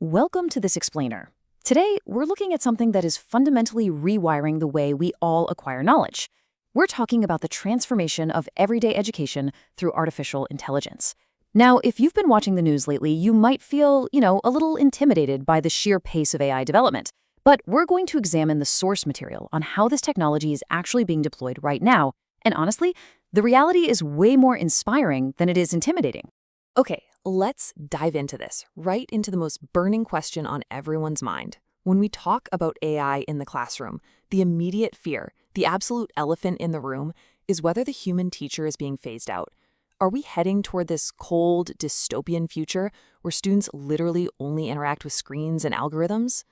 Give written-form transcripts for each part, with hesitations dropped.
Welcome to this explainer. Today, we're looking at something that is fundamentally rewiring the way we all acquire knowledge. We're talking about the transformation of everyday education through artificial intelligence. Now, if you've been watching the news lately, you might feel, a little intimidated by the sheer pace of AI development. But we're going to examine the source material on how this technology is actually being deployed right now. And honestly, the reality is way more inspiring than it is intimidating. Okay, let's dive into this, right into the most burning question on everyone's mind. When we talk about AI in the classroom, the immediate fear, the absolute elephant in the room, is whether the human teacher is being phased out. Are we heading toward this cold, dystopian future where students literally only interact with screens and algorithms?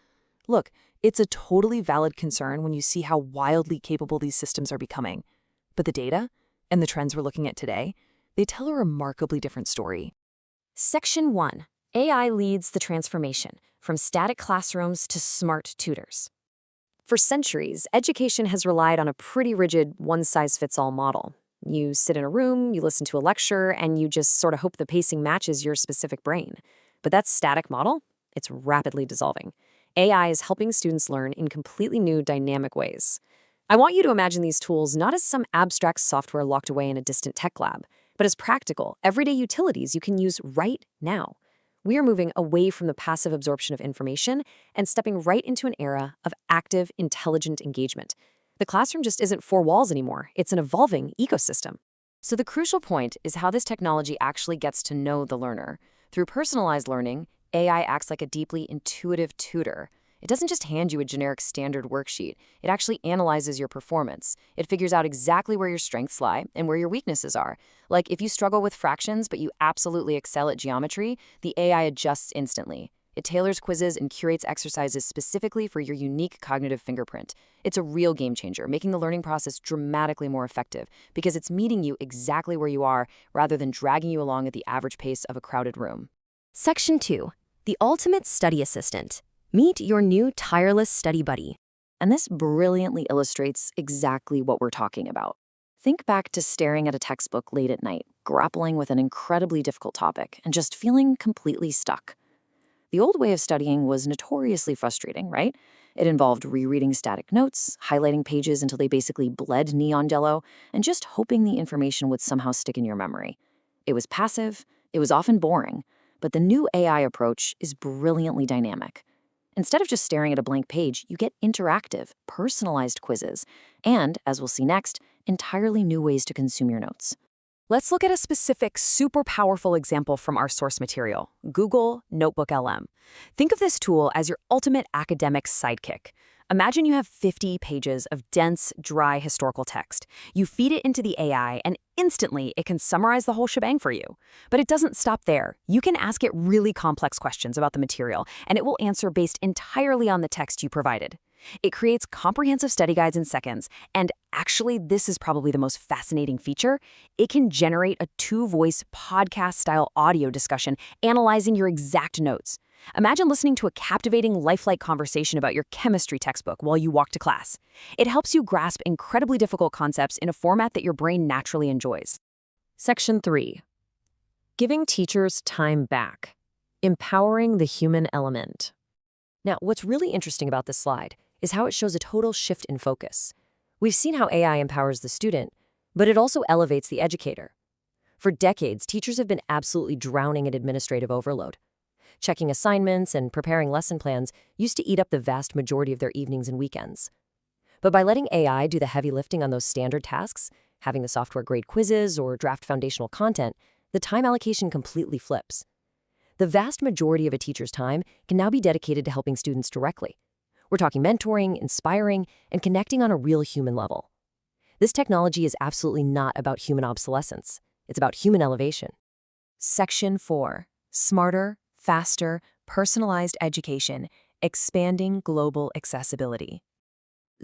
Look, it's a totally valid concern when you see how wildly capable these systems are becoming. But the data, and the trends we're looking at today, they tell a remarkably different story. Section 1. AI leads the transformation, from static classrooms to smart tutors. For centuries, education has relied on a pretty rigid one-size-fits-all model. You sit in a room, you listen to a lecture, and you just sort of hope the pacing matches your specific brain. But that static model, it's rapidly dissolving. AI is helping students learn in completely new, dynamic ways. I want you to imagine these tools not as some abstract software locked away in a distant tech lab, but as practical, everyday utilities you can use right now. We are moving away from the passive absorption of information and stepping right into an era of active, intelligent engagement. The classroom just isn't four walls anymore. It's an evolving ecosystem. So the crucial point is how this technology actually gets to know the learner. Through personalized learning, AI acts like a deeply intuitive tutor. It doesn't just hand you a generic standard worksheet. It actually analyzes your performance. It figures out exactly where your strengths lie and where your weaknesses are. Like if you struggle with fractions but you absolutely excel at geometry, the AI adjusts instantly. It tailors quizzes and curates exercises specifically for your unique cognitive fingerprint. It's a real game changer, making the learning process dramatically more effective because it's meeting you exactly where you are rather than dragging you along at the average pace of a crowded room. Section 2. The ultimate study assistant. Meet your new tireless study buddy. And this brilliantly illustrates exactly what we're talking about. Think back to staring at a textbook late at night, grappling with an incredibly difficult topic, and just feeling completely stuck. The old way of studying was notoriously frustrating, right? It involved rereading static notes, highlighting pages until they basically bled neon yellow, and just hoping the information would somehow stick in your memory. It was passive, it was often boring, but the new AI approach is brilliantly dynamic. Instead of just staring at a blank page, you get interactive, personalized quizzes, and, as we'll see next, entirely new ways to consume your notes. Let's look at a specific, super powerful example from our source material, Google Notebook LM. Think of this tool as your ultimate academic sidekick. Imagine you have 50 pages of dense, dry historical text. You feed it into the AI, and instantly it can summarize the whole shebang for you. But it doesn't stop there. You can ask it really complex questions about the material, and it will answer based entirely on the text you provided. It creates comprehensive study guides in seconds, and actually, this is probably the most fascinating feature. It can generate a two-voice podcast-style audio discussion analyzing your exact notes. Imagine listening to a captivating, lifelike conversation about your chemistry textbook while you walk to class. It helps you grasp incredibly difficult concepts in a format that your brain naturally enjoys. Section 3. Giving teachers time back. Empowering the human element. Now, what's really interesting about this slide is how it shows a total shift in focus. We've seen how AI empowers the student, but it also elevates the educator. For decades, teachers have been absolutely drowning in administrative overload. Checking assignments and preparing lesson plans used to eat up the vast majority of their evenings and weekends. But by letting AI do the heavy lifting on those standard tasks, having the software grade quizzes or draft foundational content, the time allocation completely flips. The vast majority of a teacher's time can now be dedicated to helping students directly. We're talking mentoring, inspiring, and connecting on a real human level. This technology is absolutely not about human obsolescence. It's about human elevation. Section 4. Smarter, faster, personalized education, expanding global accessibility.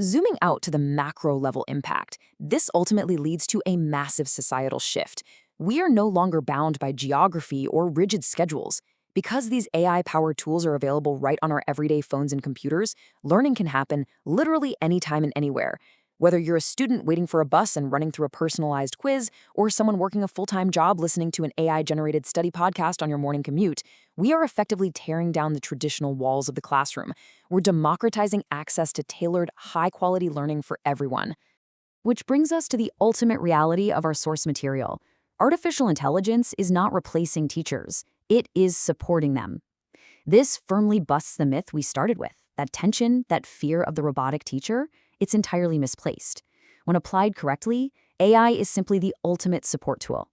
Zooming out to the macro-level impact, this ultimately leads to a massive societal shift. We are no longer bound by geography or rigid schedules. Because these AI-powered tools are available right on our everyday phones and computers, learning can happen literally anytime and anywhere. Whether you're a student waiting for a bus and running through a personalized quiz, or someone working a full-time job listening to an AI-generated study podcast on your morning commute, we are effectively tearing down the traditional walls of the classroom. We're democratizing access to tailored, high-quality learning for everyone. Which brings us to the ultimate reality of our source material. Artificial intelligence is not replacing teachers. It is supporting them. This firmly busts the myth we started with. That tension, that fear of the robotic teacher, it's entirely misplaced. When applied correctly, AI is simply the ultimate support tool.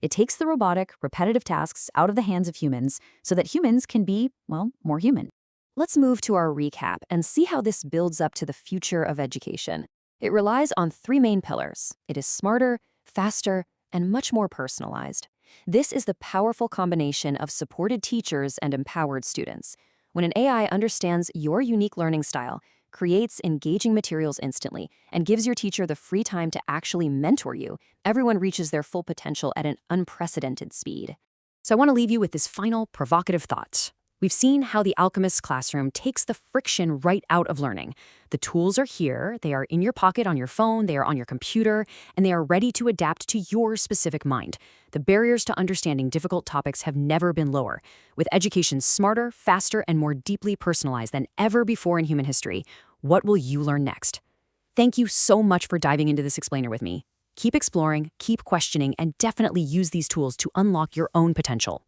It takes the robotic, repetitive tasks out of the hands of humans so that humans can be, well, more human. Let's move to our recap and see how this builds up to the future of education. It relies on three main pillars. It is smarter, faster, and much more personalized. This is the powerful combination of supported teachers and empowered students. When an AI understands your unique learning style, creates engaging materials instantly, and gives your teacher the free time to actually mentor you, everyone reaches their full potential at an unprecedented speed. So I want to leave you with this final provocative thought. We've seen how the Alchemist Classroom takes the friction right out of learning. The tools are here, they are in your pocket on your phone, they are on your computer, and they are ready to adapt to your specific mind. The barriers to understanding difficult topics have never been lower. With education smarter, faster, and more deeply personalized than ever before in human history, what will you learn next? Thank you so much for diving into this explainer with me. Keep exploring, keep questioning, and definitely use these tools to unlock your own potential.